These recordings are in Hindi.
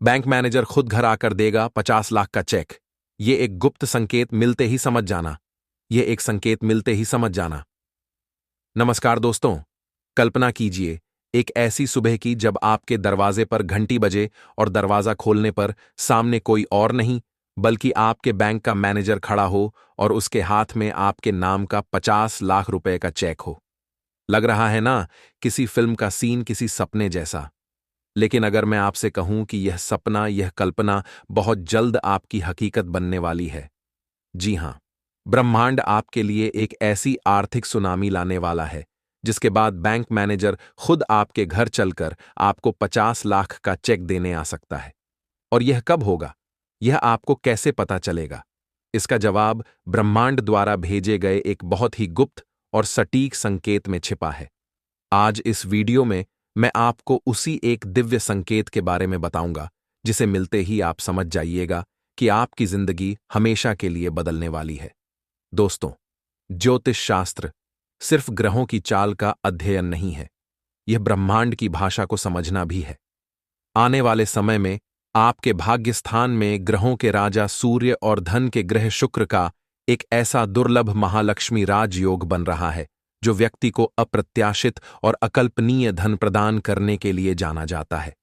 बैंक मैनेजर खुद घर आकर देगा 50 लाख का चेक। ये एक गुप्त संकेत मिलते ही समझ जाना। ये एक संकेत मिलते ही समझ जाना। नमस्कार दोस्तों, कल्पना कीजिए एक ऐसी सुबह की जब आपके दरवाजे पर घंटी बजे और दरवाजा खोलने पर सामने कोई और नहीं बल्कि आपके बैंक का मैनेजर खड़ा हो और उसके हाथ में आपके नाम का 50 लाख रुपए का चेक हो। लग रहा है ना, किसी फिल्म का सीन, किसी सपने जैसा। लेकिन अगर मैं आपसे कहूं कि यह सपना, यह कल्पना बहुत जल्द आपकी हकीकत बनने वाली है। जी हां, ब्रह्मांड आपके लिए एक ऐसी आर्थिक सुनामी लाने वाला है जिसके बाद बैंक मैनेजर खुद आपके घर चलकर आपको 50 लाख का चेक देने आ सकता है। और यह कब होगा? यह आपको कैसे पता चलेगा? इसका जवाब ब्रह्मांड द्वारा भेजे गए एक बहुत ही गुप्त और सटीक संकेत में छिपा है। आज इस वीडियो में मैं आपको उसी एक दिव्य संकेत के बारे में बताऊंगा जिसे मिलते ही आप समझ जाइएगा कि आपकी जिंदगी हमेशा के लिए बदलने वाली है। दोस्तों, ज्योतिष शास्त्र सिर्फ ग्रहों की चाल का अध्ययन नहीं है, यह ब्रह्मांड की भाषा को समझना भी है। आने वाले समय में आपके भाग्य स्थान में ग्रहों के राजा सूर्य और धन के ग्रह शुक्र का एक ऐसा दुर्लभ महालक्ष्मी राजयोग बन रहा है जो व्यक्ति को अप्रत्याशित और अकल्पनीय धन प्रदान करने के लिए जाना जाता है।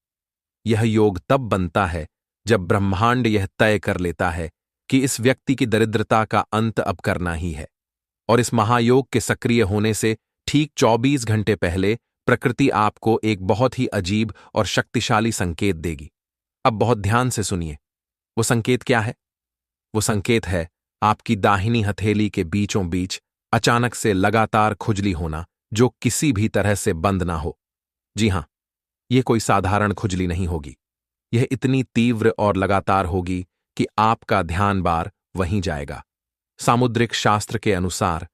यह योग तब बनता है जब ब्रह्मांड यह तय कर लेता है कि इस व्यक्ति की दरिद्रता का अंत अब करना ही है। और इस महायोग के सक्रिय होने से ठीक 24 घंटे पहले प्रकृति आपको एक बहुत ही अजीब और शक्तिशाली संकेत देगी। अब बहुत ध्यान से सुनिए। वो संकेत क्या है? वो संकेत है आपकी दाहिनी हथेली के बीचों बीच अचानक से लगातार खुजली होना जो किसी भी तरह से बंद ना हो। जी हां, यह कोई साधारण खुजली नहीं होगी। यह इतनी तीव्र और लगातार होगी कि आपका ध्यान बार वहीं जाएगा। सामुद्रिक शास्त्र के अनुसार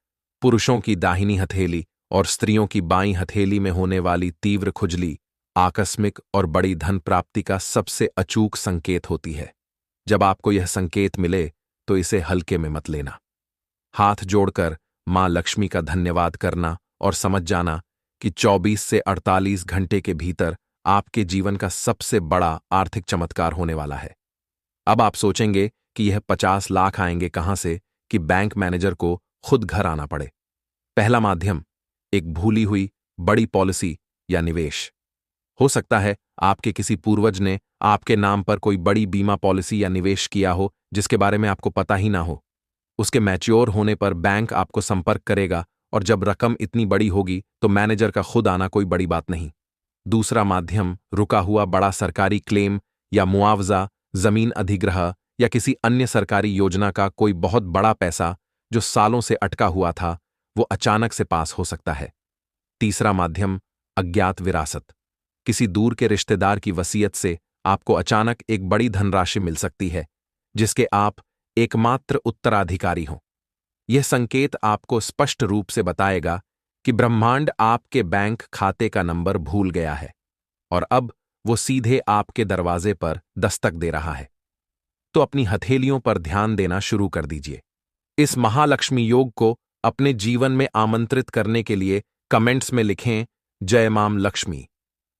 पुरुषों की दाहिनी हथेली और स्त्रियों की बाईं हथेली में होने वाली तीव्र खुजली आकस्मिक और बड़ी धन प्राप्ति का सबसे अचूक संकेत होती है। जब आपको यह संकेत मिले तो इसे हल्के में मत लेना। हाथ जोड़कर मां लक्ष्मी का धन्यवाद करना और समझ जाना कि 24 से 48 घंटे के भीतर आपके जीवन का सबसे बड़ा आर्थिक चमत्कार होने वाला है। अब आप सोचेंगे कि यह 50 लाख आएंगे कहां से कि बैंक मैनेजर को खुद घर आना पड़े। पहला माध्यम, एक भूली हुई बड़ी पॉलिसी या निवेश। हो सकता है आपके किसी पूर्वज ने आपके नाम पर कोई बड़ी बीमा पॉलिसी या निवेश किया हो जिसके बारे में आपको पता ही ना हो। उसके मैच्योर होने पर बैंक आपको संपर्क करेगा और जब रकम इतनी बड़ी होगी तो मैनेजर का खुद आना कोई बड़ी बात नहीं। दूसरा माध्यम, रुका हुआ बड़ा सरकारी क्लेम या मुआवजा, जमीन अधिग्रह या किसी अन्य सरकारी योजना का कोई बहुत बड़ा पैसा जो सालों से अटका हुआ था, वो अचानक से पास हो सकता है। तीसरा माध्यम, अज्ञात विरासत। किसी दूर के रिश्तेदार की वसीयत से आपको अचानक एक बड़ी धनराशि मिल सकती है जिसके आप एकमात्र उत्तराधिकारी हों। यह संकेत आपको स्पष्ट रूप से बताएगा कि ब्रह्मांड आपके बैंक खाते का नंबर भूल गया है और अब वो सीधे आपके दरवाजे पर दस्तक दे रहा है। तो अपनी हथेलियों पर ध्यान देना शुरू कर दीजिए। इस महालक्ष्मी योग को अपने जीवन में आमंत्रित करने के लिए कमेंट्स में लिखें, जय मां लक्ष्मी।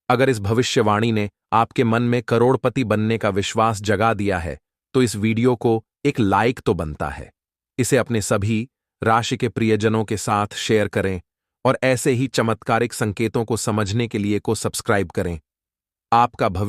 अगर इस भविष्यवाणी ने आपके मन में करोड़पति बनने का विश्वास जगा दिया है तो इस वीडियो को एक लाइक तो बनता है। इसे अपने सभी राशि के प्रियजनों के साथ शेयर करें और ऐसे ही चमत्कारिक संकेतों को समझने के लिए सब्सक्राइब करें। आपका भविष्य